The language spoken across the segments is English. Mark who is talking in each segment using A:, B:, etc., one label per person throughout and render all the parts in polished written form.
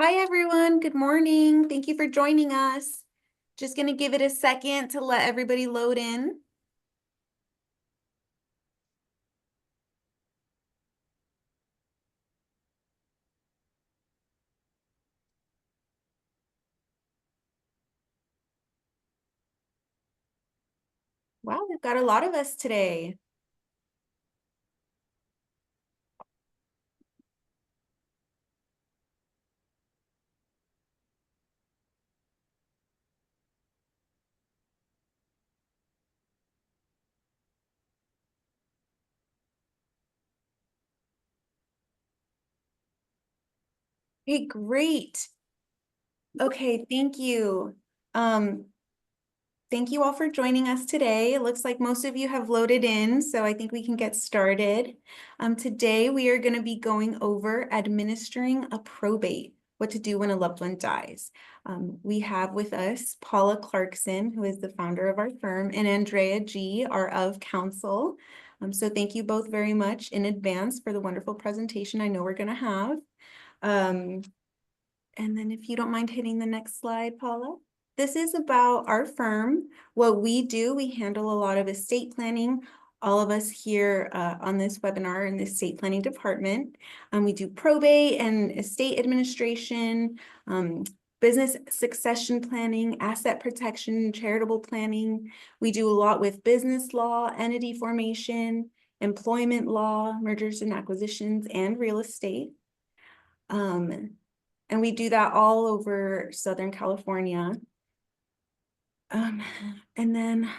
A: Hi, everyone. Good morning. Thank you for joining us. Just going to give it a second to let everybody load in. Wow, we've got a lot of us today. Hey, great. Okay, thank you. Thank you all for joining us today. It looks like most of you have loaded in, so I think we can get started. Today, we are going to be going over administering a probate, what to do when a loved one dies. We have with us Paula Clarkson, who is the founder of our firm, and Andrea G., our of counsel. So thank you both very much in advance for the wonderful presentation I know we're going to have. And then if you don't mind hitting the next slide, Paula. This is about our firm. What we do, we handle a lot of estate planning. All of us here on this webinar in the estate planning department. We do probate and estate administration, business succession planning, asset protection, charitable planning. We do a lot with business law, entity formation, employment law, mergers and acquisitions, and real estate. And we do that all over Southern California. And then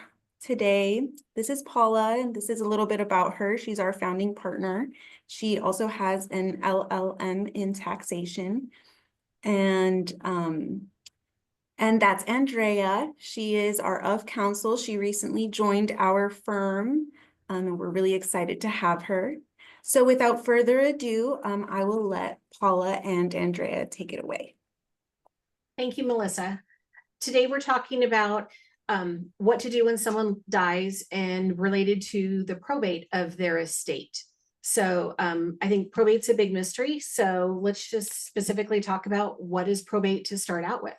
A: today, this is Paula, and this is a little bit about her. She's our founding partner. She also has an LLM in taxation. And that's Andrea. She is our of counsel. She recently joined our firm, and we're really excited to have her. So without further ado, I will let Paula and Andrea take it away.
B: Thank you, Melissa. Today we're talking about what to do when someone dies and related to the probate of their estate. So I think probate's a big mystery. So let's just specifically talk about what is probate to start out with.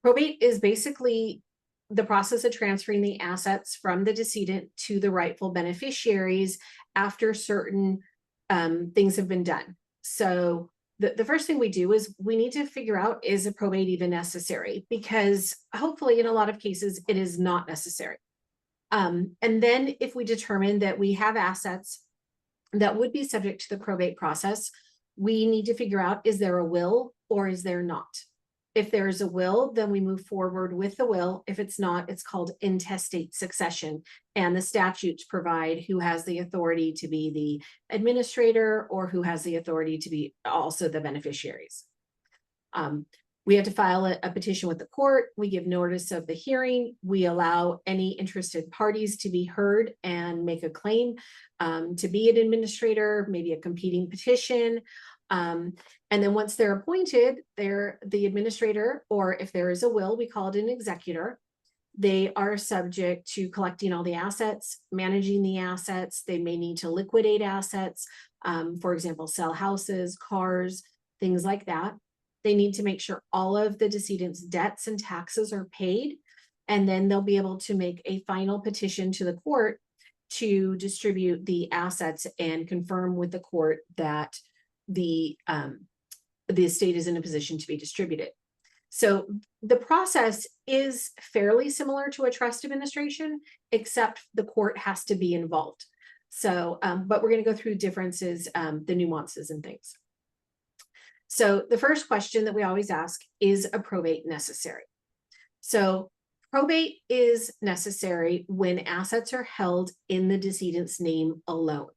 B: Probate is basically the process of transferring the assets from the decedent to the rightful beneficiaries after certain things have been done. So the first thing we do is we need to figure out, is a probate even necessary? Because hopefully in a lot of cases, it is not necessary. And then if we determine that we have assets that would be subject to the probate process, we need to figure out, is there a will or is there not? If there's a will, then we move forward with the will. If it's not, it's called intestate succession. And the statutes provide who has the authority to be the administrator or who has the authority to be also the beneficiaries. We have to file a petition with the court. We give notice of the hearing. We allow any interested parties to be heard and make a claim to be an administrator, maybe a competing petition. And then once they're appointed, they're the administrator, or if there is a will, we call it an executor. They are subject to collecting all the assets, managing the assets. They may need to liquidate assets, for example, sell houses, cars, things like that. They need to make sure all of the decedent's debts and taxes are paid. And then they'll be able to make a final petition to the court to distribute the assets and confirm with the court that the estate is in a position to be distributed. So the process is fairly similar to a trust administration, except the court has to be involved. So, but we're going to go through differences, the nuances and things. So the first question that we always ask, is a probate necessary? So probate is necessary when assets are held in the decedent's name alone,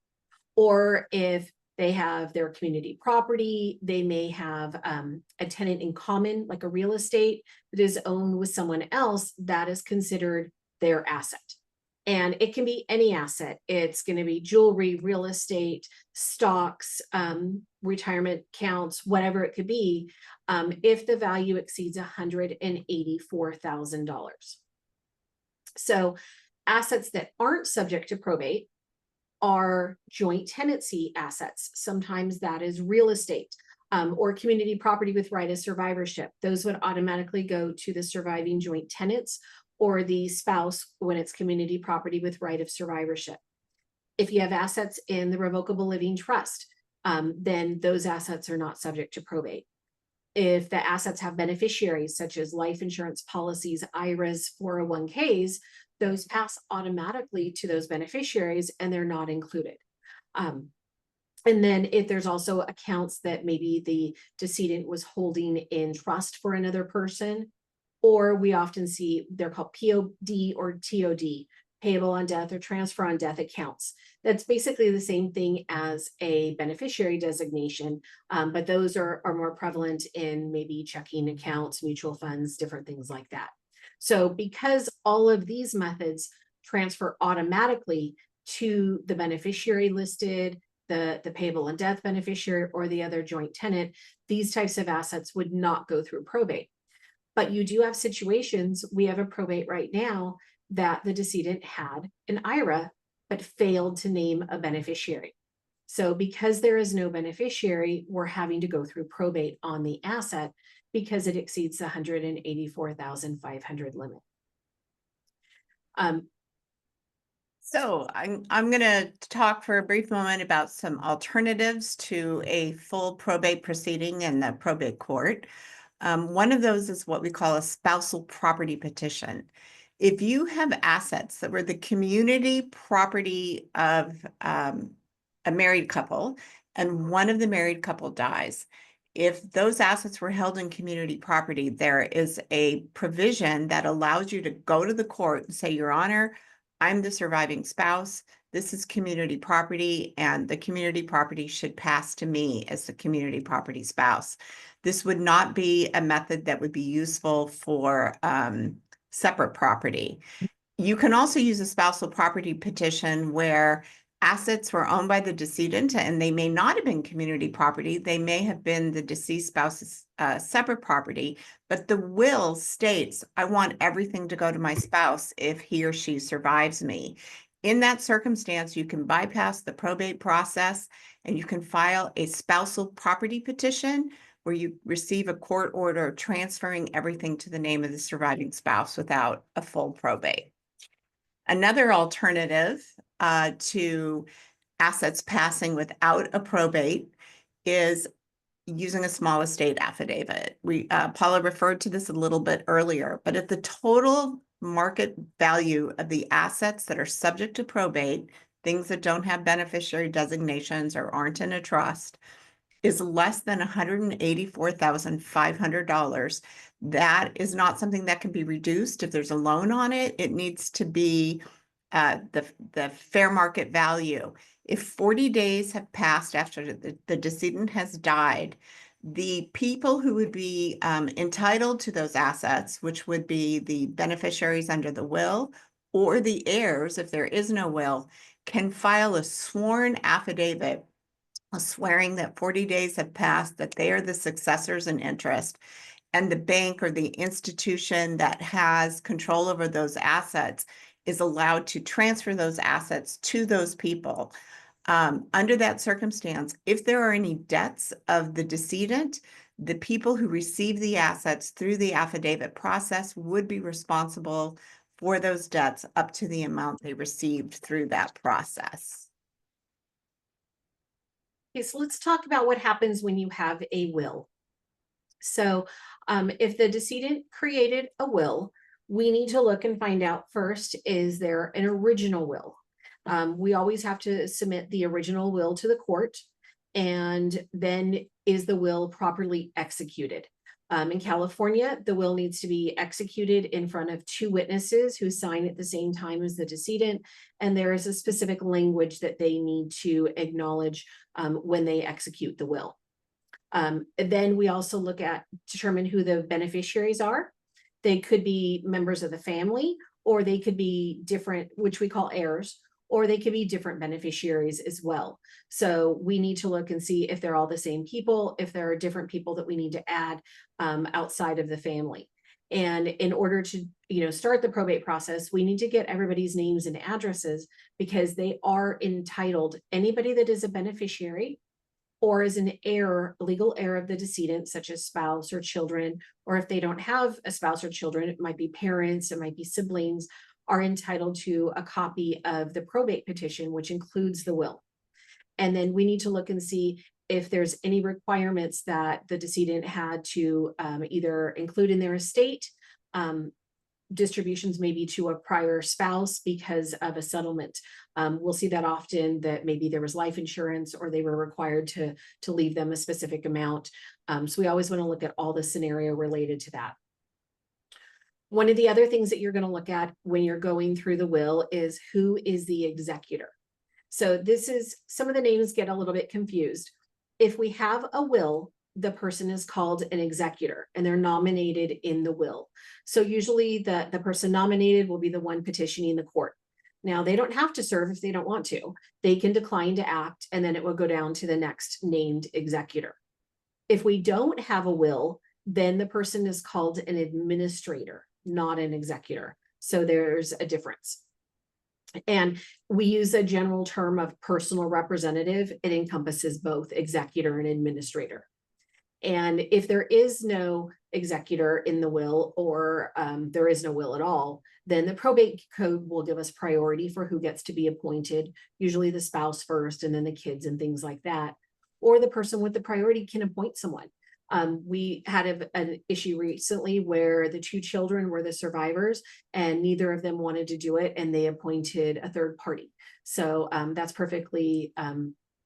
B: or if they have their community property, they may have a tenant in common, like a real estate that is owned with someone else, that is considered their asset. And it can be any asset. It's going to be jewelry, real estate, stocks, retirement accounts, whatever it could be, if the value exceeds $184,000. So assets that aren't subject to probate are joint tenancy assets. Sometimes that is real estate. or community property with right of survivorship. Those would automatically go to the surviving joint tenants or the spouse when it's community property with right of survivorship. If you have assets in the revocable living trust, then those assets are not subject to probate. If the assets have beneficiaries such as life insurance policies, IRAs, 401ks, those pass automatically to those beneficiaries and they're not included. And then if there's also accounts that maybe the decedent was holding in trust for another person, or we often see they're called POD or TOD, payable on death or transfer on death accounts. That's basically the same thing as a beneficiary designation, but those are more prevalent in maybe checking accounts, mutual funds, different things like that. So because all of these methods transfer automatically to the beneficiary listed, the payable on death beneficiary, or the other joint tenant, these types of assets would not go through probate. But you do have situations, we have a probate right now that the decedent had an IRA, but failed to name a beneficiary. So because there is no beneficiary, we're having to go through probate on the asset because it exceeds the $184,500 limit.
C: So I'm going to talk for a brief moment about some alternatives to a full probate proceeding in the probate court. One of those is what we call a spousal property petition. If you have assets that were the community property of a married couple and one of the married couple dies, if those assets were held in community property, there is a provision that allows you to go to the court and say, Your Honor, I'm the surviving spouse. This is community property, and the community property should pass to me as the community property spouse. This would not be a method that would be useful for separate property. You can also use a spousal property petition where assets were owned by the decedent and they may not have been community property. They may have been the deceased spouse's separate property, but the will states, I want everything to go to my spouse if he or she survives me. In that circumstance, you can bypass the probate process and you can file a spousal property petition where you receive a court order transferring everything to the name of the surviving spouse without a full probate. Another alternative to assets passing without a probate is using a small estate affidavit. Paula referred to this a little bit earlier, but if the total market value of the assets that are subject to probate, things that don't have beneficiary designations or aren't in a trust, is less than $184,500, that is not something that can be reduced if there's a loan on it. It needs to be the fair market value. If 40 days have passed after the decedent has died, the people who would be entitled to those assets, which would be the beneficiaries under the will or the heirs, if there is no will, can file a sworn affidavit swearing that 40 days have passed, that they are the successors in interest, and the bank or the institution that has control over those assets is allowed to transfer those assets to those people. Under that circumstance, if there are any debts of the decedent, the people who receive the assets through the affidavit process would be responsible for those debts up to the amount they received through that process.
B: Okay, so let's talk about what happens when you have a will. So if the decedent created a will, we need to look and find out first, is there an original will? We always have to submit the original will to the court, and then is the will properly executed? In California, the will needs to be executed in front of 2 witnesses who sign at the same time as the decedent, and there is a specific language that they need to acknowledge when they execute the will. Then we also determine who the beneficiaries are. They could be members of the family, or they could be different, which we call heirs, or they could be different beneficiaries as well. So we need to look and see if they're all the same people, if there are different people that we need to add outside of the family. And in order to start the probate process, we need to get everybody's names and addresses, because they are entitled, anybody that is a beneficiary or as an heir, legal heir of the decedent, such as spouse or children, or if they don't have a spouse or children, it might be parents, it might be siblings, are entitled to a copy of the probate petition, which includes the will. And then we need to look and see if there's any requirements that the decedent had to either include in their estate, distributions maybe to a prior spouse because of a settlement. We'll see that often, that maybe there was life insurance or they were required to leave them a specific amount. So we always want to look at all the scenario related to that. One of the other things that you're going to look at when you're going through the will is who is the executor. So this is, some of the names get a little bit confused. If we have a will, the person is called an executor and they're nominated in the will. So usually the person nominated will be the one petitioning the court. Now they don't have to serve if they don't want to. They can decline to act and then it will go down to the next named executor. If we don't have a will, then the person is called an administrator, not an executor. So there's a difference. And we use a general term of personal representative. It encompasses both executor and administrator. And if there is no executor in the will, or there is no will at all, then the probate code will give us priority for who gets to be appointed, usually the spouse first and then the kids and things like that. Or the person with the priority can appoint someone. We had an issue recently where the two children were the survivors and neither of them wanted to do it and they appointed a third party. So that's perfectly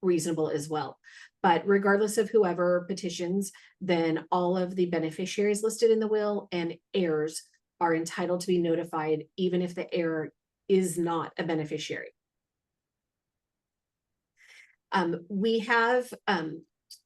B: reasonable as well. But regardless of whoever petitions, then all of the beneficiaries listed in the will and heirs are entitled to be notified, even if the heir is not a beneficiary. We have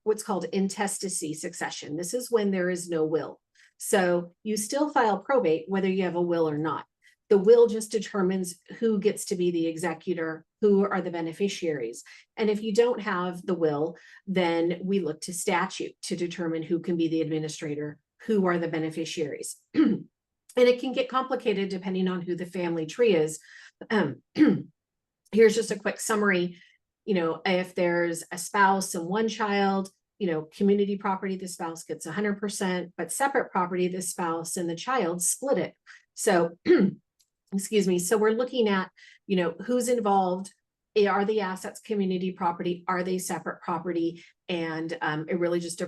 B: what's called intestacy succession. This is when there is no will. So you still file probate whether you have a will or not. The will just determines who gets to be the executor, who are the beneficiaries. And if you don't have the will, then we look to statute to determine who can be the administrator, who are the beneficiaries. And it can get complicated depending on who the family tree is. Here's just a quick summary. You know, if there's a spouse and one child, you know, community property, the spouse gets 100%, but separate property, the spouse and the child split it. So, excuse me. So we're looking at, you know, who's involved. Are the assets community property? Are they separate property? And it really just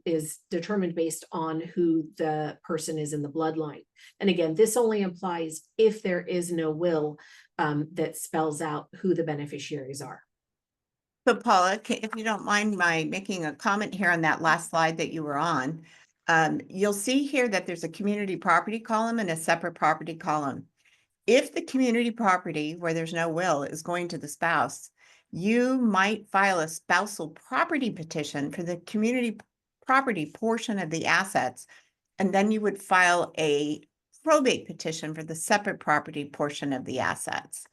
B: is determined based on who the person is in the bloodline. And again, this only applies if there is no will that spells out who the beneficiaries are.
C: So Paula, if you don't mind my making a comment here on that last slide that you were on, you'll see here that there's a community property column and a separate property column. If the community property where there's no will is going to the spouse, you might file a spousal property petition for the community property portion of the assets, and then you would file a probate petition for the separate property portion of the assets.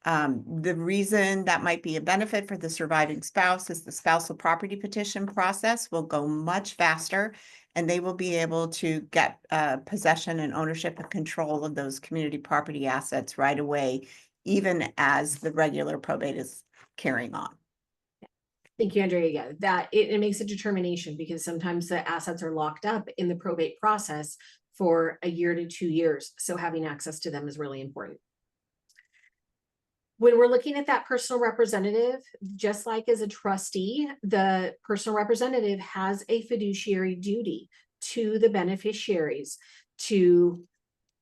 C: The reason that might be a benefit for the surviving spouse is the spousal property petition process will go much faster and they will be able to get possession and ownership and control of those community property assets right away, even as the regular probate is carrying on.
B: Thank you, Andrea. Yeah, that it makes a determination because sometimes the assets are locked up in the probate process for a year to 2 years. So having access to them is really important. When we're looking at that personal representative, just like as a trustee, the personal representative has a fiduciary duty to the beneficiaries to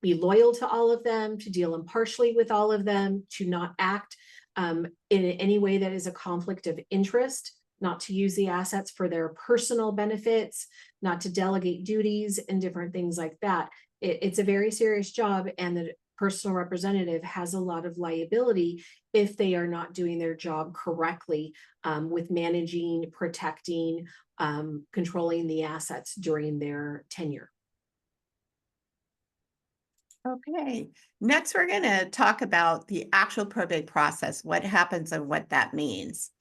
B: be loyal to all of them, to deal impartially with all of them, to not act in any way that is a conflict of interest, not to use the assets for their personal benefits, not to delegate duties and different things like that. It's a very serious job, and the personal representative has a lot of liability if they are not doing their job correctly with managing, protecting, controlling the assets during their tenure.
C: Okay, next we're going to talk about the actual probate process, what happens and what that means.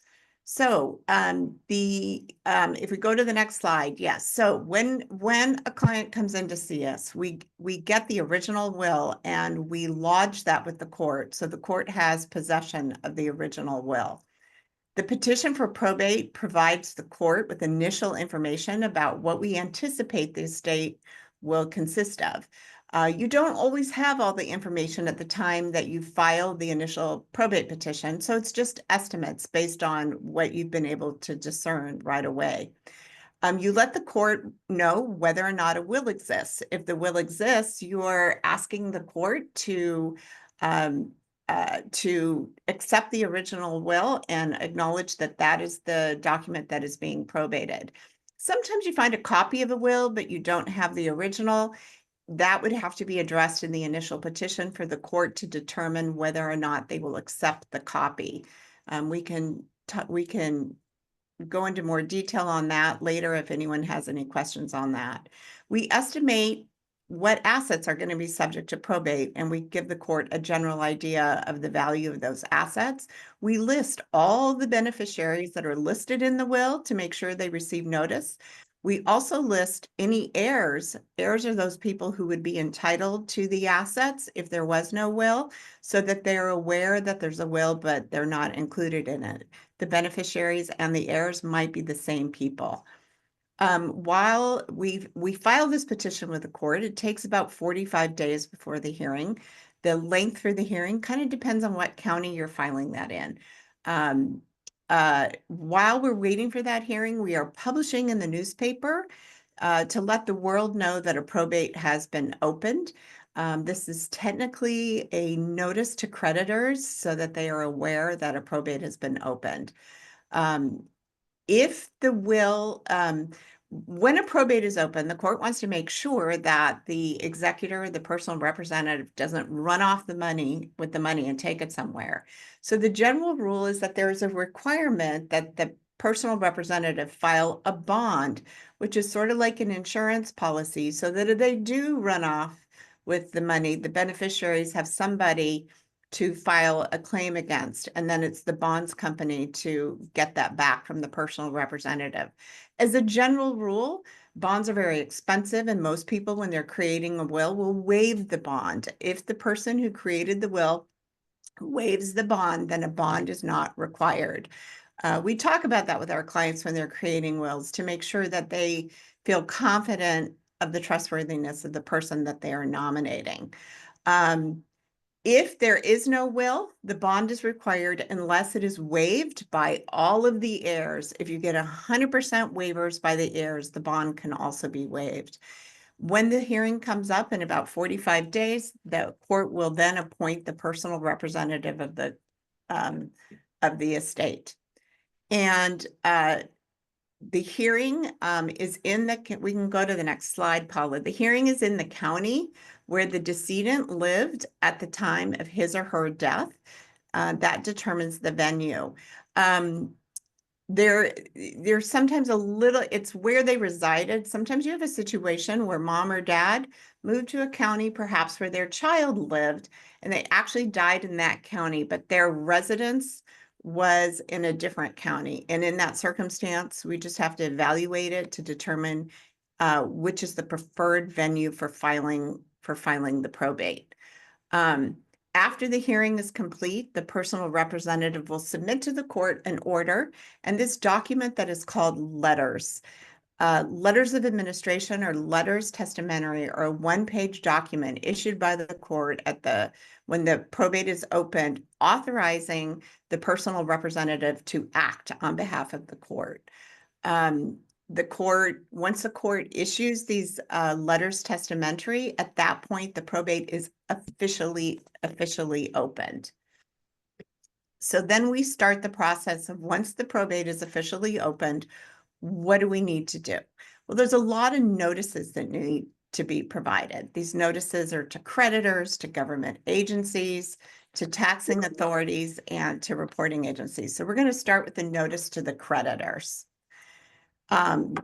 C: So if we go to the next slide, yes. So when a client comes in to see us, we get the original will and we lodge that with the court. So the court has possession of the original will. The petition for probate provides the court with initial information about what we anticipate the estate will consist of. You don't always have all the information at the time that you file the initial probate petition, so it's just estimates based on what you've been able to discern right away. You let the court know whether or not a will exists. If the will exists, you're asking the court to accept the original will and acknowledge that that is the document that is being probated. Sometimes you find a copy of a will, but you don't have the original. That would have to be addressed in the initial petition for the court to determine whether or not they will accept the copy. We can go into more detail on that later if anyone has any questions on that. We estimate what assets are going to be subject to probate, and we give the court a general idea of the value of those assets. We list all the beneficiaries that are listed in the will to make sure they receive notice. We also list any heirs. Heirs are those people who would be entitled to the assets if there was no will, so that they're aware that there's a will, but they're not included in it. The beneficiaries and the heirs might be the same people. While we file this petition with the court, it takes about 45 days before the hearing. The length for the hearing kind of depends on what county you're filing that in. While we're waiting for that hearing, we are publishing in the newspaper to let the world know that a probate has been opened. This is technically a notice to creditors so that they are aware that a probate has been opened. If the will, when a probate is open, the court wants to make sure that the executor, the personal representative, doesn't run off the money with the money and take it somewhere. So the general rule is that there is a requirement that the personal representative file a bond, which is sort of like an insurance policy, so that if they do run off with the money, the beneficiaries have somebody to file a claim against, and then it's the bonds company to get that back from the personal representative. As a general rule, bonds are very expensive, and most people, when they're creating a will waive the bond. If the person who created the will waives the bond, then a bond is not required. We talk about that with our clients when they're creating wills to make sure that they feel confident of the trustworthiness of the person that they are nominating. If there is no will, the bond is required unless it is waived by all of the heirs. If you get 100% waivers by the heirs, the bond can also be waived. When the hearing comes up in about 45 days, the court will then appoint the personal representative of the estate. And the hearing is in the, we can go to the next slide, Paula. The hearing is in the county where the decedent lived at the time of his or her death. That determines the venue. There's sometimes a little, it's where they resided. Sometimes you have a situation where mom or dad moved to a county, perhaps where their child lived, and they actually died in that county, but their residence was in a different county. And in that circumstance, we just have to evaluate it to determine which is the preferred venue for filing the probate. After the hearing is complete, the personal representative will submit to the court an order, and this document that is called letters. Letters of administration or letters testamentary are a one-page document issued by the court when the probate is opened, authorizing the personal representative to act on behalf of the court. Once the court issues these letters testamentary, at that point, the probate is officially opened. So then we start the process of, once the probate is officially opened, what do we need to do? Well, there's a lot of notices that need to be provided. These notices are to creditors, to government agencies, to taxing authorities, and to reporting agencies. So we're going to start with the notice to the creditors. The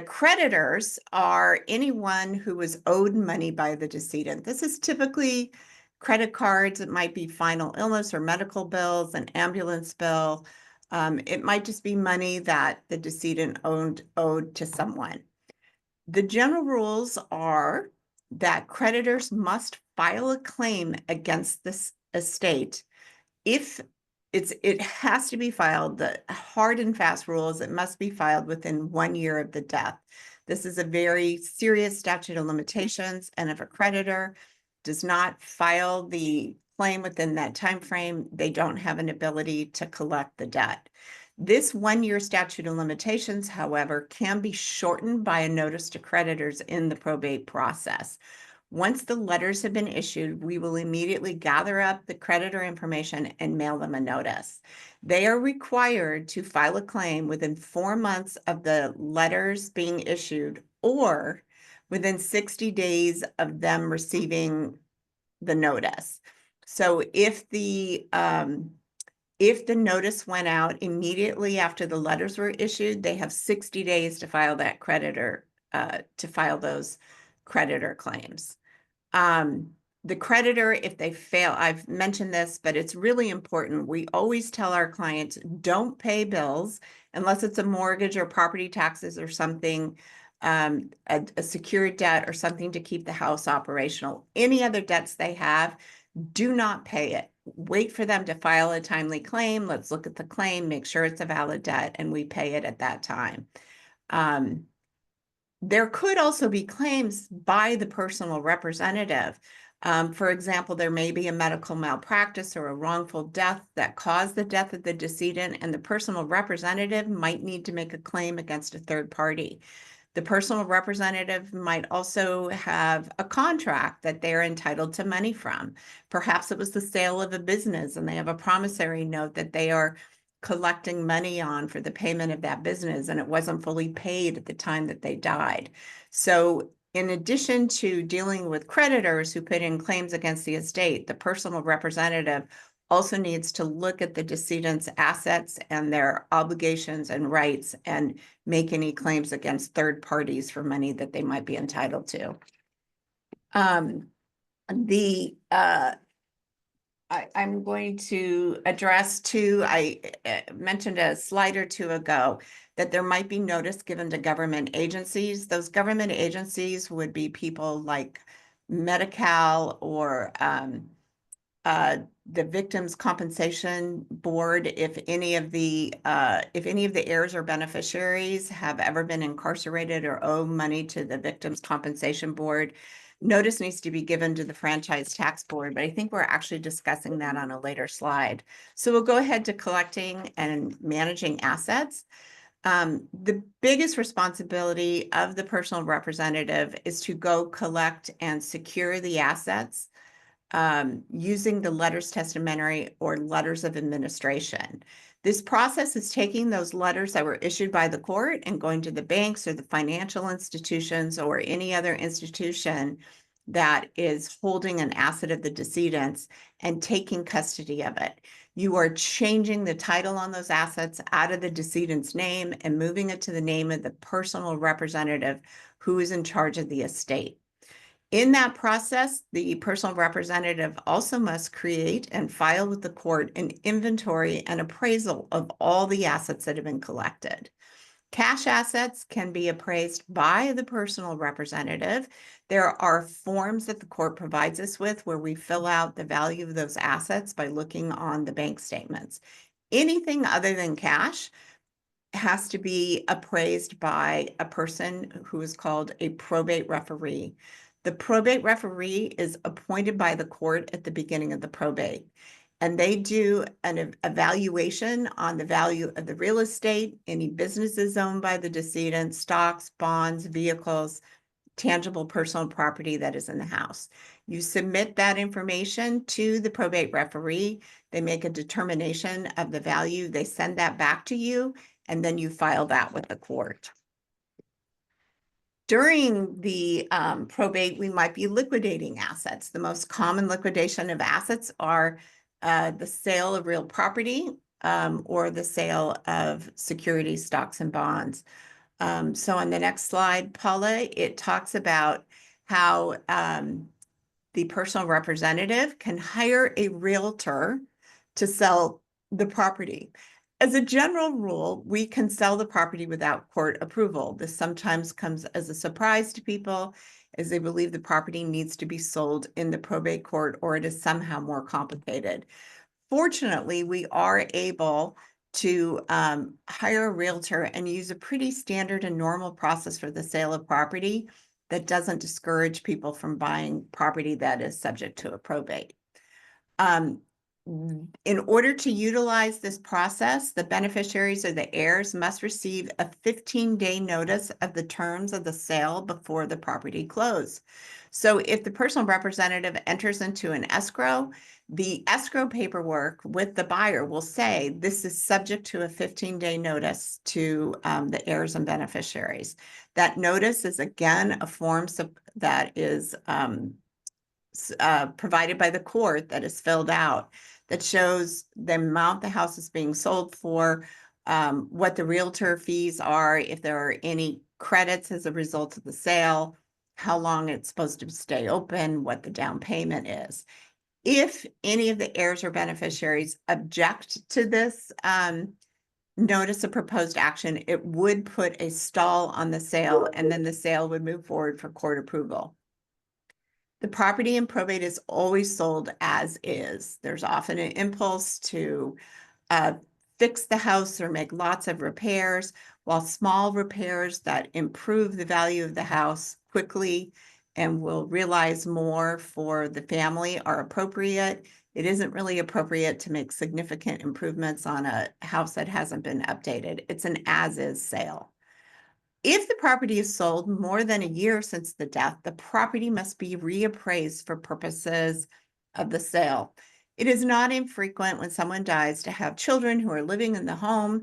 C: creditors are anyone who was owed money by the decedent. This is typically credit cards. It might be final illness or medical bills, an ambulance bill. It might just be money that the decedent owed to someone. The general rules are that creditors must file a claim against this estate if it has to be filed, the hard and fast rule is it must be filed within 1 year of the death. This is a very serious statute of limitations, and if a creditor does not file the claim within that time frame, they don't have an ability to collect the debt. This 1 year statute of limitations, however, can be shortened by a notice to creditors in the probate process. Once the letters have been issued, we will immediately gather up the creditor information and mail them a notice. They are required to file a claim within 4 months of the letters being issued or within 60 days of them receiving the notice. So if the notice went out immediately after the letters were issued, they have 60 days to file that creditor, to file those creditor claims. The creditor, if they fail, I've mentioned this, but it's really important. We always tell our clients, don't pay bills unless it's a mortgage or property taxes or something, a secured debt or something to keep the house operational. Any other debts they have, do not pay it. Wait for them to file a timely claim. Let's look at the claim, make sure it's a valid debt, and we pay it at that time. There could also be claims by the personal representative. For example, there may be a medical malpractice or a wrongful death that caused the death of the decedent, and the personal representative might need to make a claim against a third party. The personal representative might also have a contract that they're entitled to money from. Perhaps it was the sale of a business and they have a promissory note that they are collecting money on for the payment of that business, and it wasn't fully paid at the time that they died. So in addition to dealing with creditors who put in claims against the estate, the personal representative also needs to look at the decedent's assets and their obligations and rights and make any claims against third parties for money that they might be entitled to. I'm going to address two. I mentioned a slide or two ago that there might be notice given to government agencies. Those government agencies would be people like Medi-Cal or the Victims Compensation Board. If any of the heirs or beneficiaries have ever been incarcerated or owe money to the Victims Compensation Board, notice needs to be given to the Franchise Tax Board, but I think we're actually discussing that on a later slide. So we'll go ahead to collecting and managing assets. The biggest responsibility of the personal representative is to go collect and secure the assets using the letters testamentary or letters of administration. This process is taking those letters that were issued by the court and going to the banks or the financial institutions or any other institution that is holding an asset of the decedent's and taking custody of it. You are changing the title on those assets out of the decedent's name and moving it to the name of the personal representative who is in charge of the estate. In that process, the personal representative also must create and file with the court an inventory and appraisal of all the assets that have been collected. Cash assets can be appraised by the personal representative. There are forms that the court provides us with where we fill out the value of those assets by looking on the bank statements. Anything other than cash has to be appraised by a person who is called a probate referee. The probate referee is appointed by the court at the beginning of the probate, and they do an evaluation on the value of the real estate, any businesses owned by the decedent, stocks, bonds, vehicles, tangible personal property that is in the house. You submit that information to the probate referee. They make a determination of the value. They send that back to you, and then you file that with the court. During the probate, we might be liquidating assets. The most common liquidation of assets are the sale of real property or the sale of securities, stocks, and bonds. So on the next slide, Paula, it talks about how the personal representative can hire a realtor to sell the property. As a general rule, we can sell the property without court approval. This sometimes comes as a surprise to people as they believe the property needs to be sold in the probate court or it is somehow more complicated. Fortunately, we are able to hire a realtor and use a pretty standard and normal process for the sale of property that doesn't discourage people from buying property that is subject to a probate. In order to utilize this process, the beneficiaries or the heirs must receive a 15-day notice of the terms of the sale before the property close. So if the personal representative enters into an escrow, the escrow paperwork with the buyer will say this is subject to a 15-day notice to the heirs and beneficiaries. That notice is again a form that is provided by the court that is filled out that shows the amount the house is being sold for, what the realtor fees are, if there are any credits as a result of the sale, how long it's supposed to stay open, what the down payment is. If any of the heirs or beneficiaries object to this notice of proposed action, it would put a stall on the sale, and then the sale would move forward for court approval. The property in probate is always sold as is. There's often an impulse to fix the house or make lots of repairs, while small repairs that improve the value of the house quickly and will realize more for the family are appropriate. It isn't really appropriate to make significant improvements on a house that hasn't been updated. It's an as-is sale. If the property is sold more than a year since the death, the property must be reappraised for purposes of the sale. It is not infrequent when someone dies to have children who are living in the home,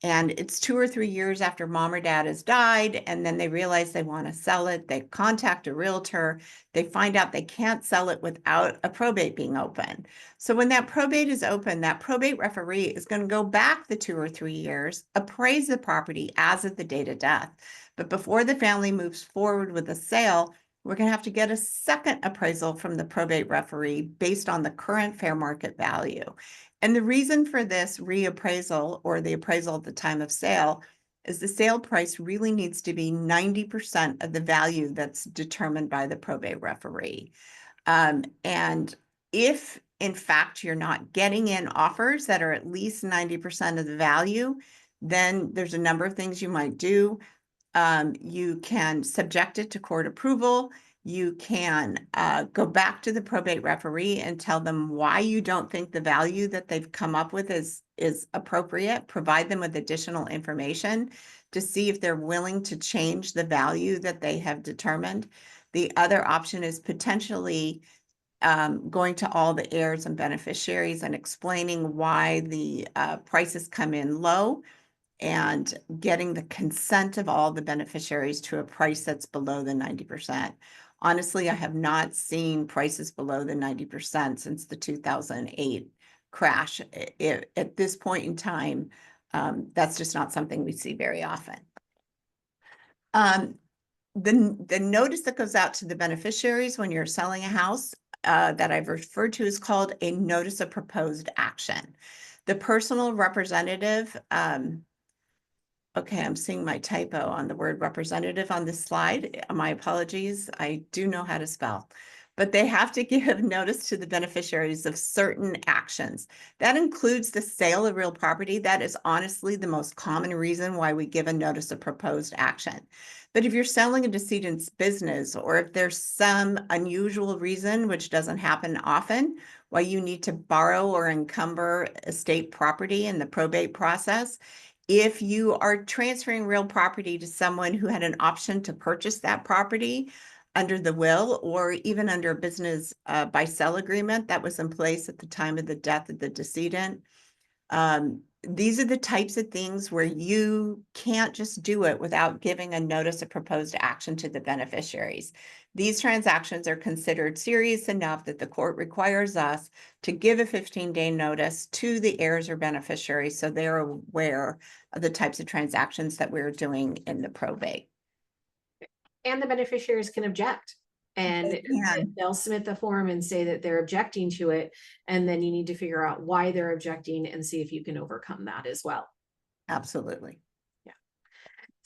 C: and it's 2 or 3 years after mom or dad has died, and then they realize they want to sell it. They contact a realtor. They find out they can't sell it without a probate being open. So when that probate is open, that probate referee is going to go back the 2 or 3 years, appraise the property as of the date of death. But before the family moves forward with the sale, we're going to have to get a second appraisal from the probate referee based on the current fair market value. And the reason for this reappraisal, or the appraisal at the time of sale, is the sale price really needs to be 90% of the value that's determined by the probate referee. And if in fact you're not getting in offers that are at least 90% of the value, then there's a number of things you might do. You can subject it to court approval. You can go back to the probate referee and tell them why you don't think the value that they've come up with is appropriate. Provide them with additional information to see if they're willing to change the value that they have determined. The other option is potentially going to all the heirs and beneficiaries and explaining why the prices come in low, and getting the consent of all the beneficiaries to a price that's below the 90%. Honestly, I have not seen prices below the 90% since the 2008 crash. At this point in time, that's just not something we see very often. The notice that goes out to the beneficiaries when you're selling a house that I've referred to is called a notice of proposed action. The personal representative, okay, I'm seeing my typo on the word representative on this slide. My apologies. I do know how to spell, but they have to give notice to the beneficiaries of certain actions. That includes the sale of real property. That is honestly the most common reason why we give a notice of proposed action. But if you're selling a decedent's business, or if there's some unusual reason, which doesn't happen often, why you need to borrow or encumber estate property in the probate process, if you are transferring real property to someone who had an option to purchase that property under the will, or even under a business buy-sell agreement that was in place at the time of the death of the decedent, these are the types of things where you can't just do it without giving a notice of proposed action to the beneficiaries. These transactions are considered serious enough that the court requires us to give a 15-day notice to the heirs or beneficiaries so they're aware of the types of transactions that we're doing in the probate.
B: And the beneficiaries can object. And
C: They can.
B: they'll submit the form and say that they're objecting to it. And then you need to figure out why they're objecting and see if you can overcome that as well.
C: Absolutely.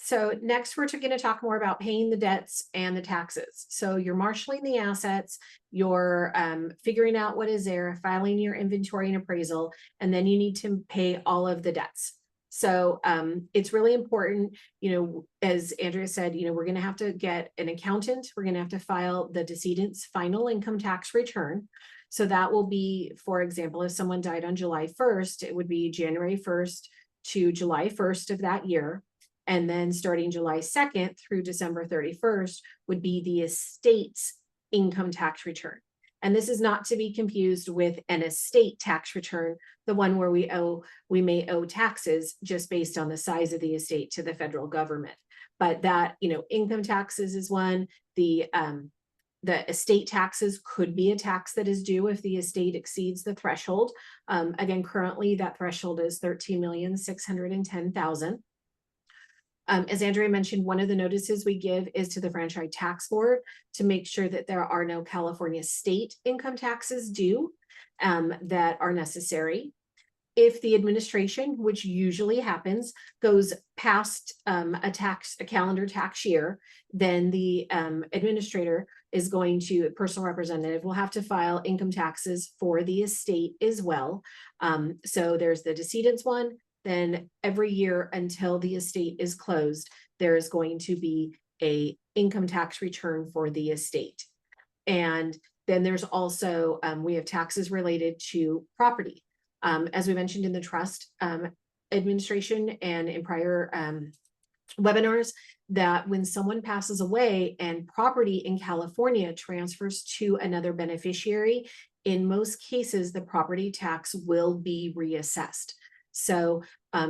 B: So next, we're going to talk more about paying the debts and the taxes. So you're marshaling the assets, you're figuring out what is there, filing your inventory and appraisal, and then you need to pay all of the debts. So it's really important, as Andrea said, we're going to have to get an accountant. We're going to have to file the decedent's final income tax return. So that will be, for example, if someone died on July 1st, it would be January 1st to July 1st of that year. And then starting July 2nd through December 31st would be the estate's income tax return. And this is not to be confused with an estate tax return, the one where we may owe taxes just based on the size of the estate to the federal government. But that, income taxes is one. The estate taxes could be a tax that is due if the estate exceeds the threshold. Again, currently that threshold is $13,610,000. As Andrea mentioned, one of the notices we give is to the Franchise Tax Board to make sure that there are no California state income taxes due that are necessary. If the administration, which usually happens, goes past a calendar tax year, then the administrator is going to, personal representative will have to file income taxes for the estate as well. So there's the decedent's one. Then every year until the estate is closed, there is going to be a income tax return for the estate. And then there's also, we have taxes related to property. As we mentioned in the trust administration and in prior webinars, that when someone passes away and property in California transfers to another beneficiary, in most cases, the property tax will be reassessed. So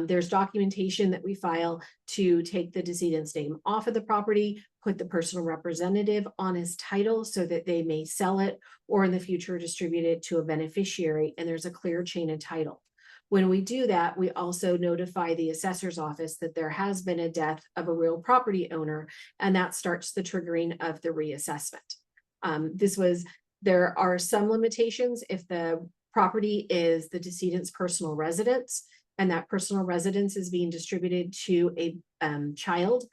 B: there's documentation that we file to take the decedent's name off of the property, put the personal representative on his title so that they may sell it or in the future distribute it to a beneficiary, and there's a clear chain of title. When we do that, we also notify the assessor's office that there has been a death of a real property owner, and that starts the triggering of the reassessment. There are some limitations if the property is the decedent's personal residence, and that personal residence is being distributed to a child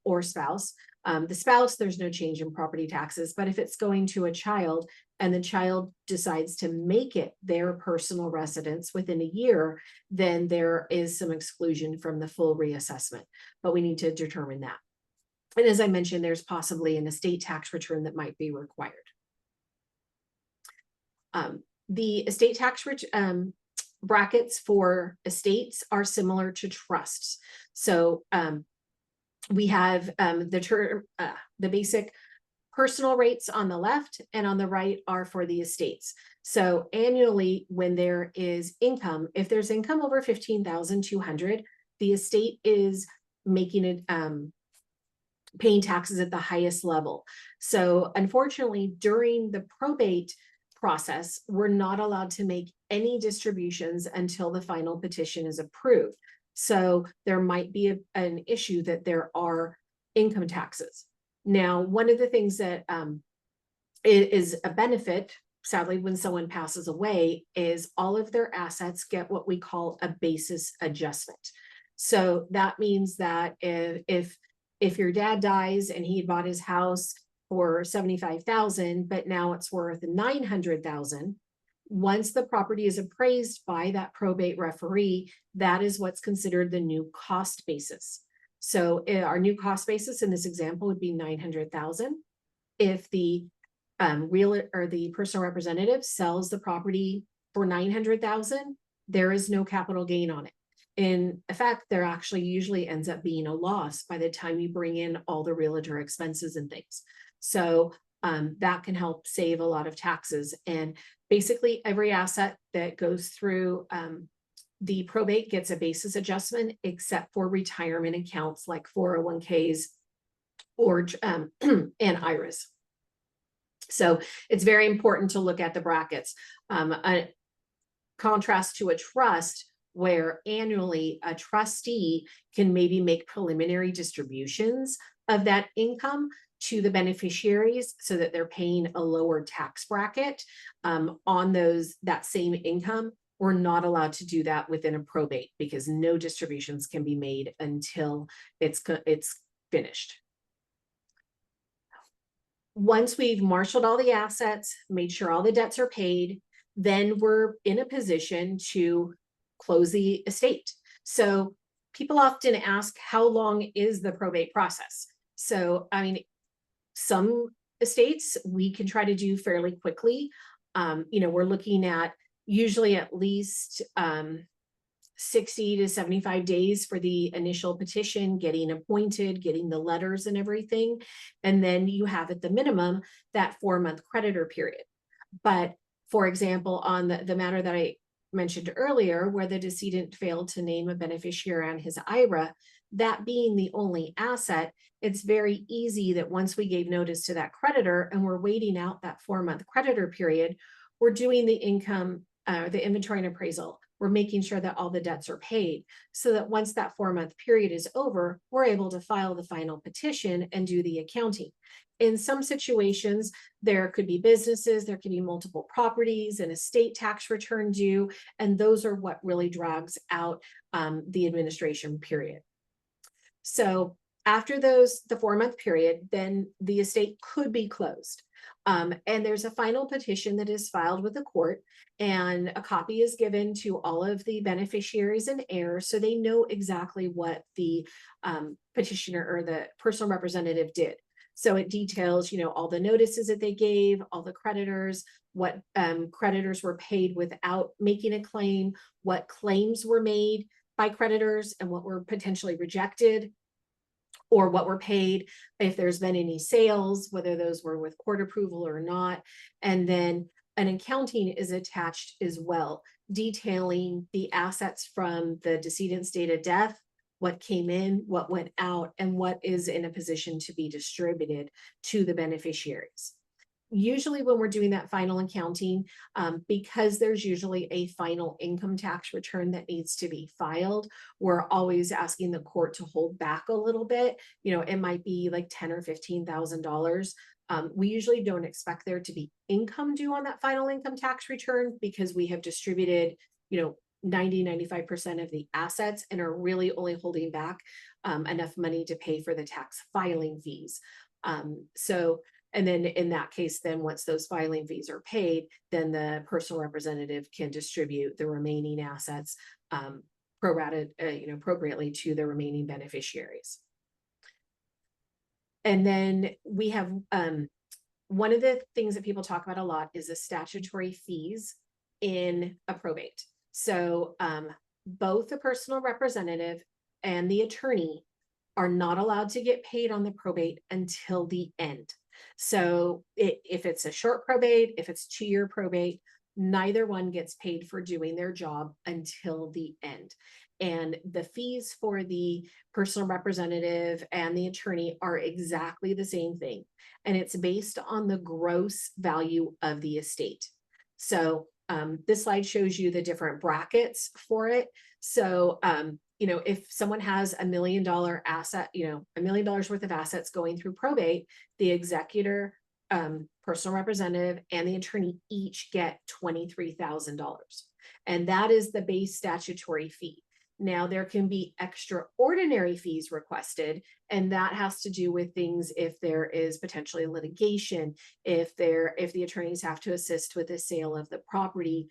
B: or spouse. The spouse, there's no change in property taxes, but if it's going to a child and the child decides to make it their personal residence within a year, then there is some exclusion from the full reassessment, but we need to determine that. And as I mentioned, there's possibly an estate tax return that might be required. The estate tax brackets for estates are similar to trusts. So we have the basic personal rates on the left, and on the right are for the estates. So annually, when there is income, if there's income over $15,200, the estate is making it paying taxes at the highest level. So unfortunately, during the probate process, we're not allowed to make any distributions until the final petition is approved. So there might be an issue that there are income taxes. Now, one of the things that is a benefit, sadly, when someone passes away, is all of their assets get what we call a basis adjustment. So that means that if your dad dies and he bought his house for $75,000, but now it's worth $900,000. Once the property is appraised by that probate referee, that is what's considered the new cost basis. So our new cost basis in this example would be $900,000. If the the personal representative sells the property for $900,000, there is no capital gain on it. In fact, there actually usually ends up being a loss by the time you bring in all the realtor expenses and things. So that can help save a lot of taxes. And basically every asset that goes through the probate gets a basis adjustment, except for retirement accounts like 401ks or and IRAs. So it's very important to look at the brackets. A contrast to a trust, where annually a trustee can maybe make preliminary distributions of that income to the beneficiaries so that they're paying a lower tax bracket on that same income. we're not allowed to do that within a probate because no distributions can be made until it's finished. Once we've marshaled all the assets, made sure all the debts are paid, then we're in a position to close the estate. So people often ask, how long is the probate process? So, I mean, some estates we can try to do fairly quickly. We're looking at usually at least 60 to 75 days for the initial petition, getting appointed, getting the letters and everything. And then you have at the minimum that 4-month creditor period. But for example, on the matter that I mentioned earlier, where the decedent failed to name a beneficiary on his IRA, that being the only asset, it's very easy that once we gave notice to that creditor and we're waiting out that 4-month creditor period, we're doing the income, the inventory and appraisal. We're making sure that all the debts are paid so that once that 4-month period is over, we're able to file the final petition and do the accounting. In some situations, there could be businesses, there could be multiple properties, an estate tax return due, and those are what really drags out the administration period. So after the 4-month period, then the estate could be closed. And there's a final petition that is filed with the court, and a copy is given to all of the beneficiaries and heirs so they know exactly what the petitioner or the personal representative did. So it details, all the notices that they gave, all the creditors, what creditors were paid without making a claim, what claims were made by creditors and what were potentially rejected, or what were paid, if there's been any sales, whether those were with court approval or not. And then an accounting is attached as well, detailing the assets from the decedent's date of death, what came in, what went out, and what is in a position to be distributed to the beneficiaries. Usually when we're doing that final accounting, because there's usually a final income tax return that needs to be filed, we're always asking the court to hold back a little bit. It might be like $10,000 or $15,000. We usually don't expect there to be income due on that final income tax return because we have distributed, 90–95% of the assets and are really only holding back enough money to pay for the tax filing fees. And then in that case, then once those filing fees are paid, then the personal representative can distribute the remaining assets prorated, appropriately to the remaining beneficiaries. And then we have one of the things that people talk about a lot is the statutory fees in a probate. So both the personal representative and the attorney are not allowed to get paid on the probate until the end. So if it's a short probate, if it's 2-year probate, neither one gets paid for doing their job until the end. And the fees for the personal representative and the attorney are exactly the same thing. And it's based on the gross value of the estate. So this slide shows you the different brackets for it. So if someone has $1 million asset, $1 million worth of assets going through probate, the executor, personal representative, and the attorney each get $23,000. And that is the base statutory fee. Now there can be extraordinary fees requested, and that has to do with things if there is potentially litigation, if the attorneys have to assist with the sale of the property,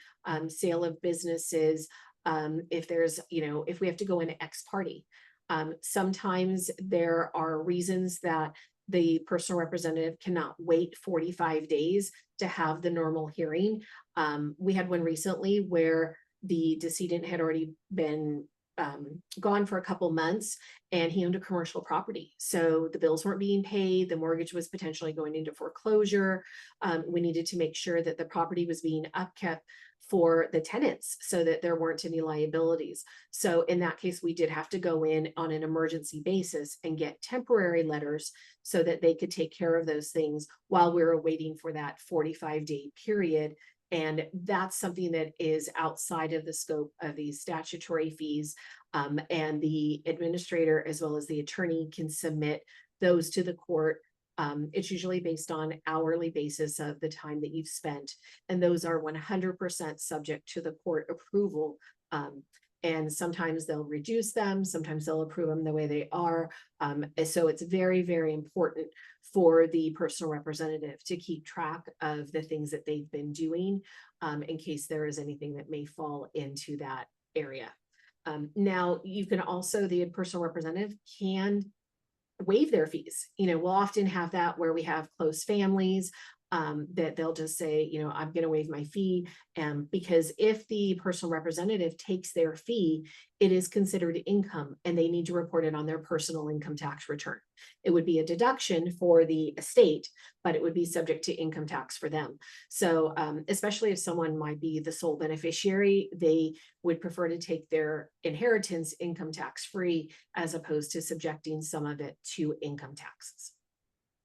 B: sale of businesses, if there's, if we have to go into ex parte. Sometimes there are reasons that the personal representative cannot wait 45 days to have the normal hearing. We had one recently where the decedent had already been gone for a couple months and he owned a commercial property. So the bills weren't being paid. The mortgage was potentially going into foreclosure. We needed to make sure that the property was being upkept for the tenants so that there weren't any liabilities. So in that case, we did have to go in on an emergency basis and get temporary letters so that they could take care of those things while we were waiting for that 45-day period. And that's something that is outside of the scope of these statutory fees. And the administrator as well as the attorney can submit those to the court It's usually based on hourly basis of the time that you've spent, and those are 100% subject to the court approval. And sometimes they'll reduce them, sometimes they'll approve them the way they are. So it's very, very important for the personal representative to keep track of the things that they've been doing, in case there is anything that may fall into that area. Now, you can also, the personal representative can waive their fees. We'll often have that where we have close families, that they'll just say, I'm going to waive my fee. Because if the personal representative takes their fee, it is considered income and they need to report it on their personal income tax return. It would be a deduction for the estate, but it would be subject to income tax for them. So especially if someone might be the sole beneficiary, they would prefer to take their inheritance income tax free as opposed to subjecting some of it to income taxes.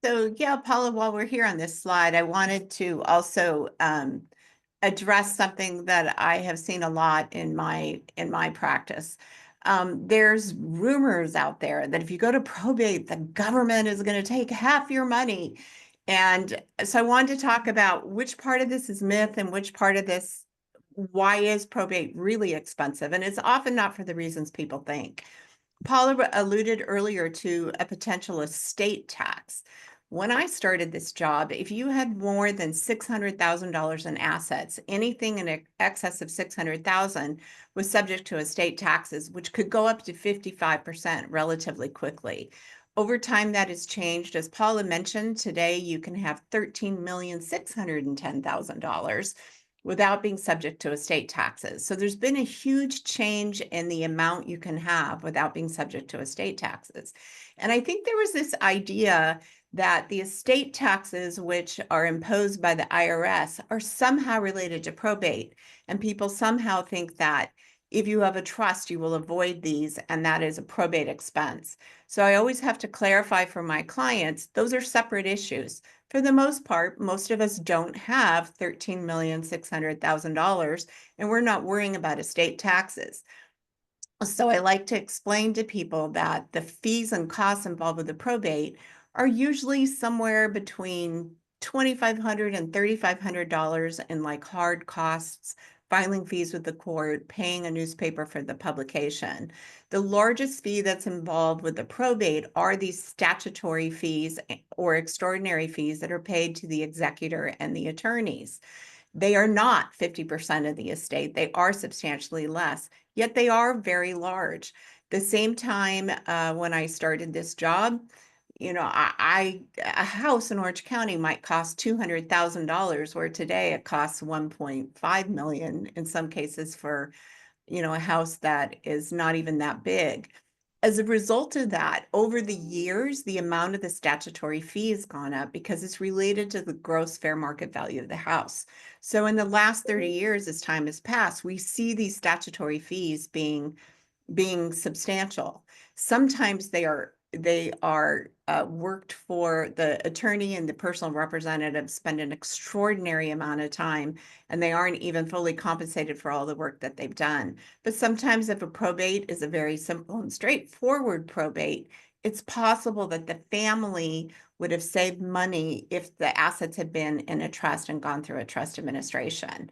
C: So yeah, Paula, while we're here on this slide, I wanted to also address something that I have seen a lot in my practice. There's rumors out there that if you go to probate, the government is going to take half your money. And so I wanted to talk about which part of this is myth and which part of this, why is probate really expensive? And it's often not for the reasons people think. Paula alluded earlier to a potential estate tax. When I started this job, if you had more than $600,000 in assets, anything in excess of 600,000 was subject to estate taxes, which could go up to 55% relatively quickly. Over time, that has changed. As Paula mentioned, today you can have $13,610,000 without being subject to estate taxes. So there's been a huge change in the amount you can have without being subject to estate taxes. And I think there was this idea that the estate taxes, which are imposed by the IRS, are somehow related to probate. And people somehow think that if you have a trust, you will avoid these, and that is a probate expense. So I always have to clarify for my clients, those are separate issues. For the most part, most of us don't have $13,600,000, and we're not worrying about estate taxes. So I like to explain to people that the fees and costs involved with the probate are usually somewhere between $2,500 and $3,500 in like hard costs, filing fees with the court, paying a newspaper for the publication. The largest fee that's involved with the probate are these statutory fees or extraordinary fees that are paid to the executor and the attorneys. They are not 50% of the estate. They are substantially less, yet they are very large. The same time when I started this job, a house in Orange County might cost $200,000, where today it costs 1.5 million in some cases for, a house that is not even that big. As a result of that, over the years, the amount of the statutory fee has gone up because it's related to the gross fair market value of the house. So in the last 30 years, as time has passed, we see these statutory fees being substantial. Sometimes they are worked for the attorney and the personal representative spend an extraordinary amount of time, and they aren't even fully compensated for all the work that they've done. But sometimes if a probate is a very simple and straightforward probate, it's possible that the family would have saved money if the assets had been in a trust and gone through a trust administration.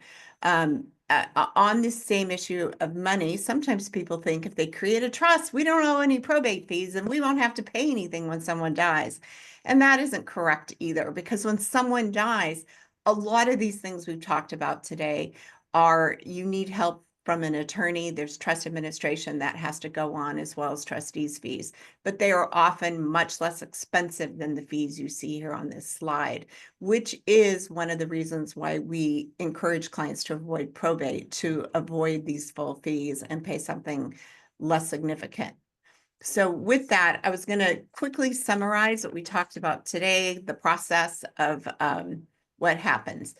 C: On this same issue of money, sometimes people think if they create a trust, we don't owe any probate fees and we won't have to pay anything when someone dies. And that isn't correct either, because when someone dies, a lot of these things we've talked about today are you need help from an attorney. There's trust administration that has to go on, as well as trustees' fees, but they are often much less expensive than the fees you see here on this slide, which is one of the reasons why we encourage clients to avoid probate, to avoid these full fees and pay something less significant. So with that, I was going to quickly summarize what we talked about today, the process of what happens.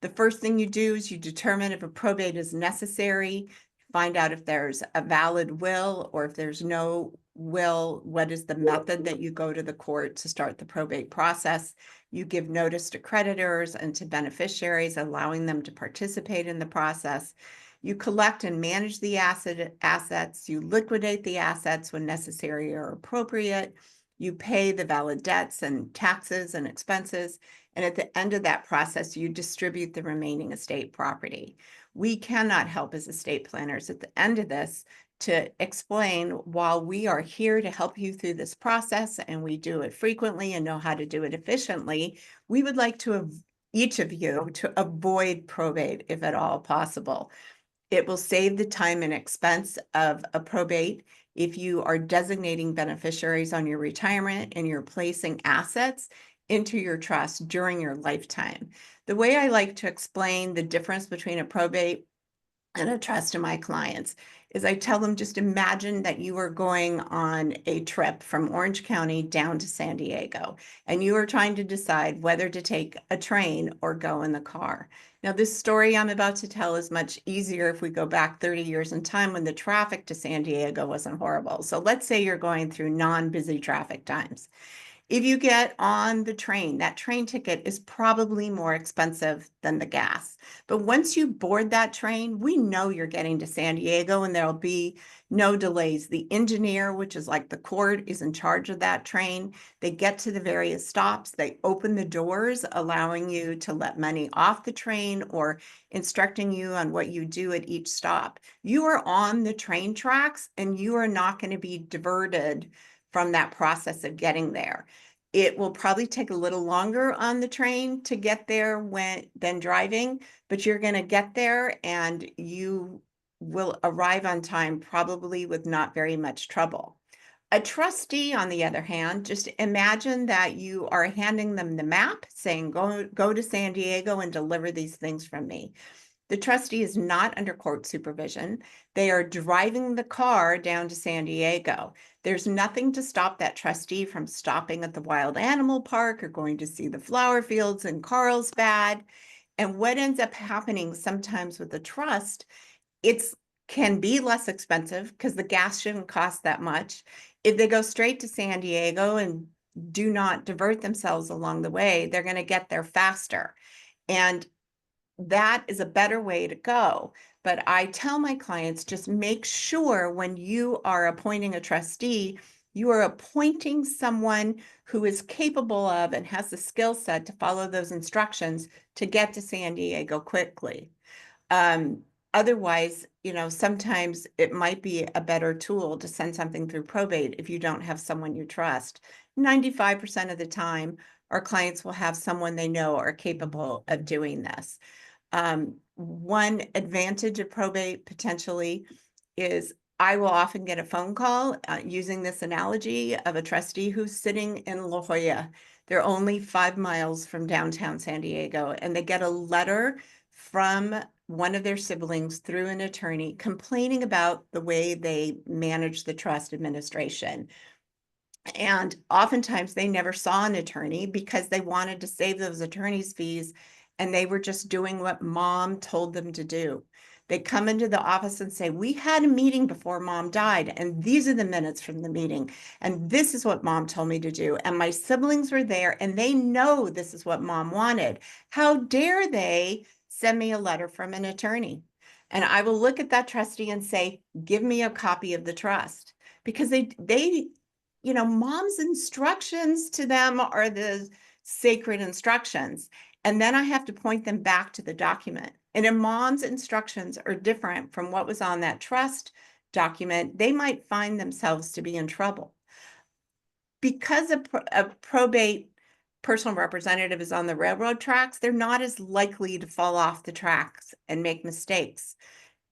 C: The first thing you do is you determine if a probate is necessary, find out if there's a valid will, or if there's no will, what is the method that you go to the court to start the probate process. You give notice to creditors and to beneficiaries, allowing them to participate in the process. You collect and manage the assets, you liquidate the assets when necessary or appropriate. You pay the valid debts and taxes and expenses. And at the end of that process, you distribute the remaining estate property. We cannot help as estate planners at the end of this to explain, while we are here to help you through this process and we do it frequently and know how to do it efficiently, we would like to each of you to avoid probate if at all possible. It will save the time and expense of a probate if you are designating beneficiaries on your retirement and you're placing assets into your trust during your lifetime. The way I like to explain the difference between a probate and a trust to my clients is I tell them, just imagine that you are going on a trip from Orange County down to San Diego, and you are trying to decide whether to take a train or go in the car. Now, this story I'm about to tell is much easier if we go back 30 years in time when the traffic to San Diego wasn't horrible. So let's say you're going through non-busy traffic times. If you get on the train, that train ticket is probably more expensive than the gas. But once you board that train, we know you're getting to San Diego and there'll be no delays. The engineer, which is like the court, is in charge of that train. They get to the various stops. They open the doors, allowing you to let money off the train or instructing you on what you do at each stop. You are on the train tracks and you are not going to be diverted from that process of getting there. It will probably take a little longer on the train to get there than driving, but you're going to get there and you will arrive on time, probably with not very much trouble. A trustee, on the other hand, just imagine that you are handing them the map saying, go to San Diego and deliver these things from me. The trustee is not under court supervision. They are driving the car down to San Diego. There's nothing to stop that trustee from stopping at the wild animal park or going to see the flower fields in Carlsbad. And what ends up happening sometimes with the trust, it can be less expensive because the gas shouldn't cost that much. If they go straight to San Diego and do not divert themselves along the way, they're going to get there faster. And that is a better way to go. But I tell my clients, just make sure when you are appointing a trustee, you are appointing someone who is capable of and has the skill set to follow those instructions to get to San Diego quickly. Otherwise, sometimes it might be a better tool to send something through probate if you don't have someone you trust. 95% of the time, our clients will have someone they know are capable of doing this. One advantage of probate potentially is I will often get a phone call using this analogy of a trustee who's sitting in La Jolla. They're only 5 miles from downtown San Diego, and they get a letter from one of their siblings through an attorney complaining about the way they manage the trust administration. And oftentimes they never saw an attorney because they wanted to save those attorney's fees and they were just doing what mom told them to do. They come into the office and say, we had a meeting before mom died and these are the minutes from the meeting. And this is what mom told me to do. And my siblings were there and they know this is what mom wanted. How dare they send me a letter from an attorney? And I will look at that trustee and say, give me a copy of the trust, because they mom's instructions to them are the sacred instructions. And then I have to point them back to the document. And if mom's instructions are different from what was on that trust document, they might find themselves to be in trouble. Because a probate personal representative is on the railroad tracks, they're not as likely to fall off the tracks and make mistakes.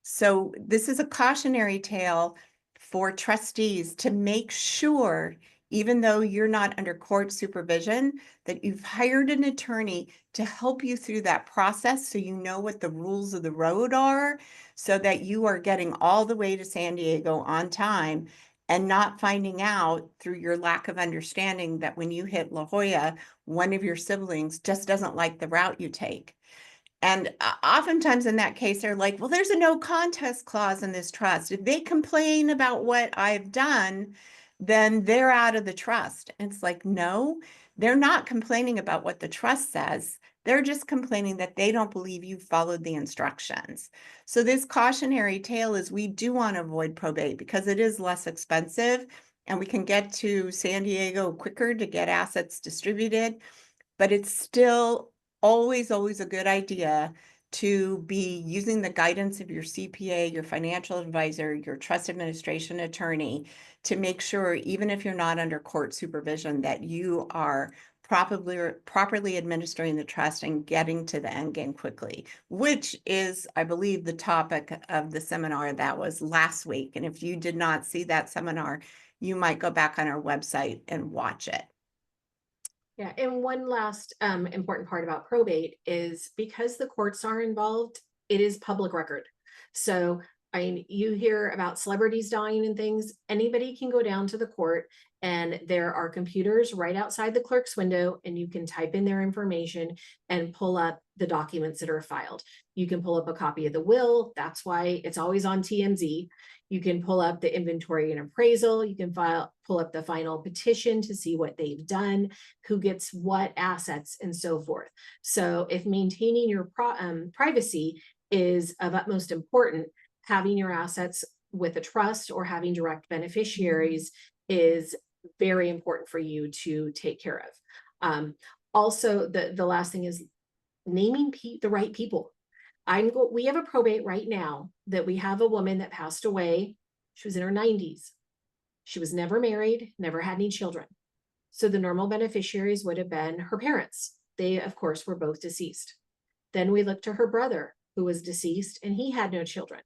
C: So this is a cautionary tale for trustees to make sure, even though you're not under court supervision, that you've hired an attorney to help you through that process so you know what the rules of the road are, so that you are getting all the way to San Diego on time and not finding out through your lack of understanding that when you hit La Jolla, one of your siblings just doesn't like the route you take. And oftentimes in that case, they're like, well, there's a no contest clause in this trust. If they complain about what I've done, then they're out of the trust. And it's like, no, they're not complaining about what the trust says. They're just complaining that they don't believe you followed the instructions. So this cautionary tale is we do want to avoid probate because it is less expensive and we can get to San Diego quicker to get assets distributed, but it's still always a good idea to be using the guidance of your CPA, your financial advisor, your trust administration attorney to make sure, even if you're not under court supervision, that you are properly administering the trust and getting to the end game quickly, which is, I believe, the topic of the seminar that was last week. And if you did not see that seminar, you might go back on our website and watch it.
B: Yeah, and one last important part about probate is because the courts are involved, it is public record. So you hear about celebrities dying and things, anybody can go down to the court and there are computers right outside the clerk's window and you can type in their information and pull up the documents that are filed. You can pull up a copy of the will. That's why it's always on TMZ. You can pull up the inventory and appraisal. You can pull up the final petition to see what they've done, who gets what assets, and so forth. So if maintaining your privacy is of utmost importance, having your assets with a trust or having direct beneficiaries is very important for you to take care of. Also, the last thing is naming the right people. We have a probate right now that we have a woman that passed away. She was in her 90s. She was never married, never had any children. So the normal beneficiaries would have been her parents. They, of course, were both deceased. Then we looked to her brother who was deceased and he had no children.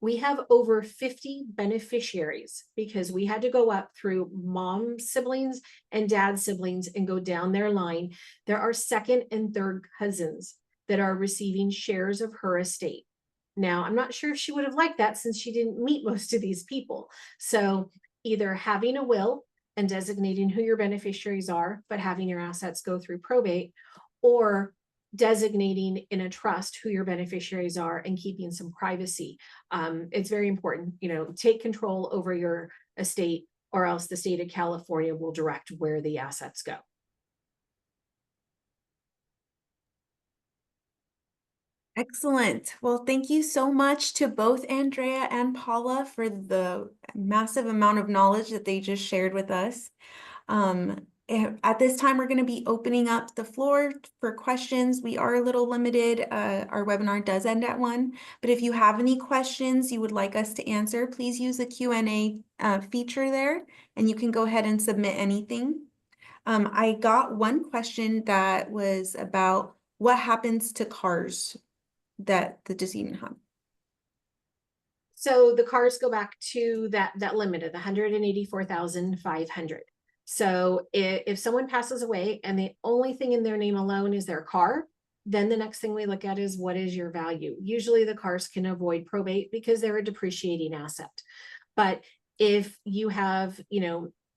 B: We have over 50 beneficiaries because we had to go up through mom's siblings and dad's siblings and go down their line. There are second and third cousins that are receiving shares of her estate. Now, I'm not sure if she would have liked that since she didn't meet most of these people. So either having a will and designating who your beneficiaries are, but having your assets go through probate, or designating in a trust who your beneficiaries are and keeping some privacy. It's very important, take control over your estate, or else the state of California will direct where the assets go.
A: Excellent. Well, thank you so much to both Andrea and Paula for the massive amount of knowledge that they just shared with us. At this time, we're going to be opening up the floor for questions. We are a little limited. Our webinar does end at 1, but if you have any questions you would like us to answer, please use the Q&A feature there, and you can go ahead and submit anything. I got one question that was about what happens to cars that the decedent had.
B: So the cars go back to that limit of the 184,500. So if someone passes away and the only thing in their name alone is their car, then the next thing we look at is what is your value? Usually the cars can avoid probate because they're a depreciating asset. But if you have,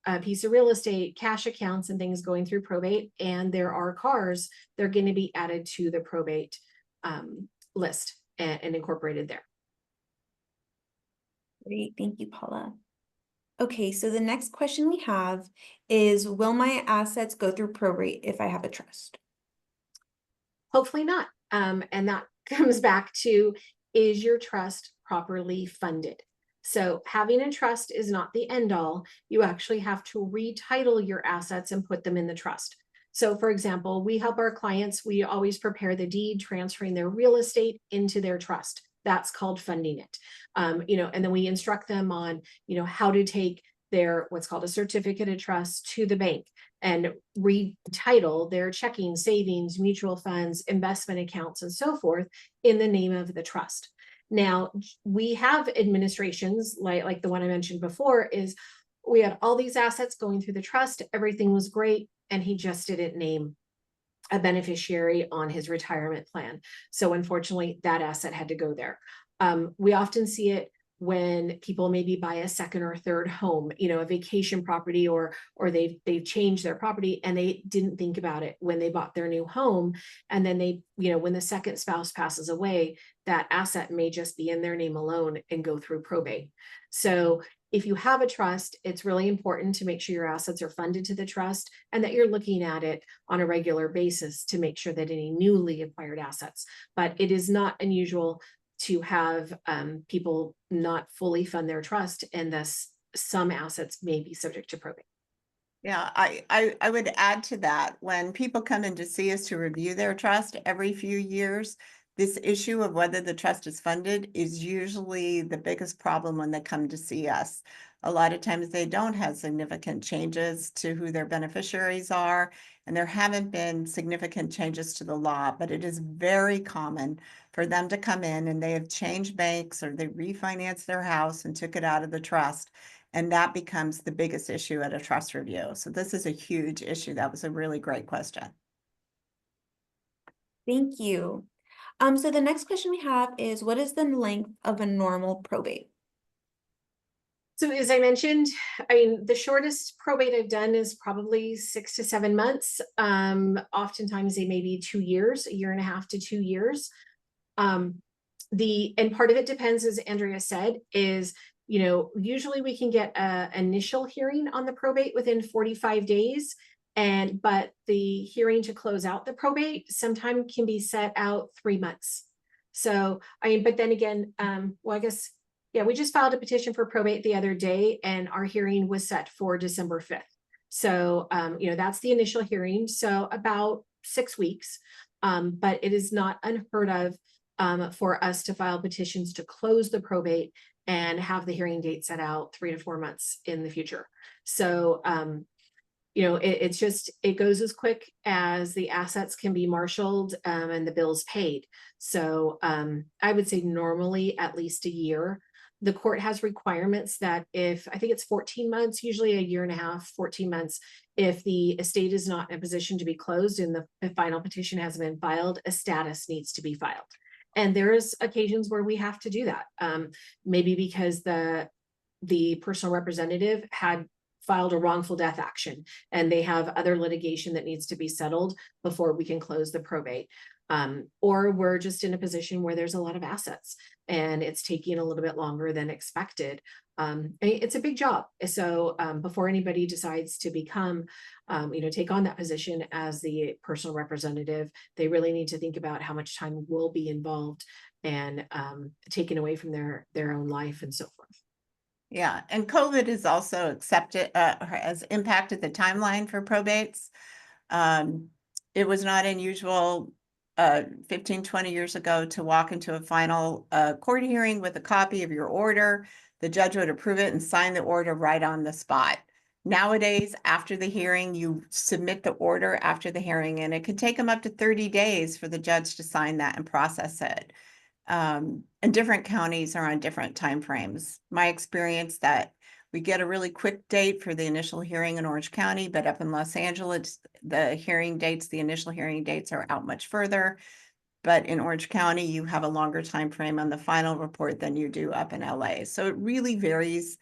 B: a piece of real estate, cash accounts and things going through probate, and there are cars, they're going to be added to the probate list and incorporated there.
A: Great, thank you, Paula. Okay, so the next question we have is, will my assets go through probate if I have a trust?
B: Hopefully not. And that comes back to, is your trust properly funded? So having a trust is not the end all. You actually have to retitle your assets and put them in the trust. So for example, we help our clients, we always prepare the deed transferring their real estate into their trust. That's called funding it. And then we instruct them on, how to take their what's called a certificate of trust to the bank and retitle their checking, savings, mutual funds, investment accounts, and so forth in the name of the trust. Now, we have administrations like the one I mentioned before, is we had all these assets going through the trust, everything was great, and he just didn't name a beneficiary on his retirement plan. So unfortunately, that asset had to go there. We often see it when people maybe buy a second or third home, a vacation property, or they've changed their property and they didn't think about it when they bought their new home. And then they, when the second spouse passes away, that asset may just be in their name alone and go through probate. So if you have a trust, it's really important to make sure your assets are funded to the trust and that you're looking at it on a regular basis to make sure that any newly acquired assets. But it is not unusual to have people not fully fund their trust and thus some assets may be subject to probate.
C: Yeah, I would add to that, when people come in to see us to review their trust every few years, this issue of whether the trust is funded is usually the biggest problem when they come to see us. A lot of times they don't have significant changes to who their beneficiaries are, and there haven't been significant changes to the law, but it is very common for them to come in and they have changed banks or they refinanced their house and took it out of the trust. And that becomes the biggest issue at a trust review. So this is a huge issue. That was a really great question.
A: Thank you. So the next question we have is, what is the length of a normal probate?
B: So as I mentioned, I mean, the shortest probate I've done is probably 6 to 7 months. Oftentimes they may be 2 years, a year and a half to 2 years. And part of it depends, as Andrea said, is, usually we can get an initial hearing on the probate within 45 days. But the hearing to close out the probate sometimes can be set out 3 months. So, but then again, well, I guess, yeah, we just filed a petition for probate the other day and our hearing was set for December 5th. So, that's the initial hearing. So about 6 weeks. But it is not unheard of for us to file petitions to close the probate and have the hearing date set out 3 to 4 months in the future. So, it goes as quick as the assets can be marshaled and the bills paid. So I would say normally at least a year. The court has requirements that if, I think it's 14 months, usually a year and a half, 14 months, if the estate is not in a position to be closed and the final petition hasn't been filed, a status needs to be filed. And there's occasions where we have to do that. Maybe because the personal representative had filed a wrongful death action and they have other litigation that needs to be settled before we can close the probate. Or we're just in a position where there's a lot of assets and it's taking a little bit longer than expected. It's a big job. So before anybody decides to become, take on that position as the personal representative, they really need to think about how much time will be involved and taken away from their own life and so forth.
C: Yeah, and COVID has also has impacted the timeline for probates. It was not unusual 15, 20 years ago to walk into a final court hearing with a copy of your order. The judge would approve it and sign the order right on the spot. Nowadays, after the hearing, you submit the order after the hearing, and it could take them up to 30 days for the judge to sign that and process it. And different counties are on different timeframes. My experience that we get a really quick date for the initial hearing in Orange County, but up in Los Angeles, the initial hearing dates are out much further. But in Orange County, you have a longer time frame on the final report than you do up in LA. So it really varies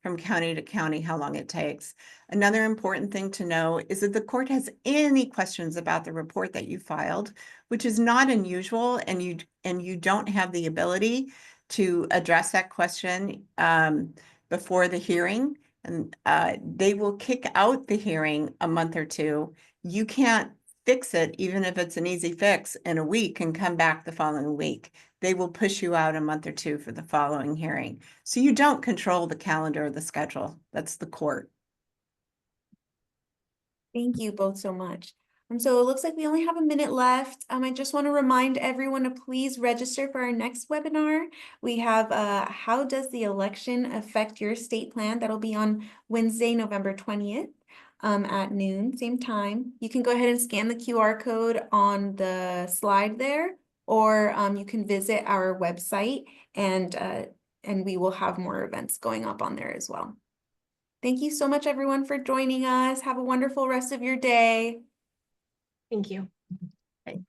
C: from county to county how long it takes. Another important thing to know is that the court has any questions about the report that you filed, which is not unusual, and you don't have the ability to address that question before the hearing, and they will kick out the hearing a month or two. You can't fix it, even if it's an easy fix, in a week and come back the following week. They will push you out a month or two for the following hearing. So you don't control the calendar or the schedule. That's the court.
A: Thank you both so much. So it looks like we only have a minute left. I just want to remind everyone to please register for our next webinar. We have how does the election affect your estate plan? That'll be on Wednesday, November 20th at noon, same time. You can go ahead and scan the QR code on the slide there, or you can visit our website and we will have more events going up on there as well. Thank you so much, everyone, for joining us. Have a wonderful rest of your day.
B: Thank you.
C: Thanks.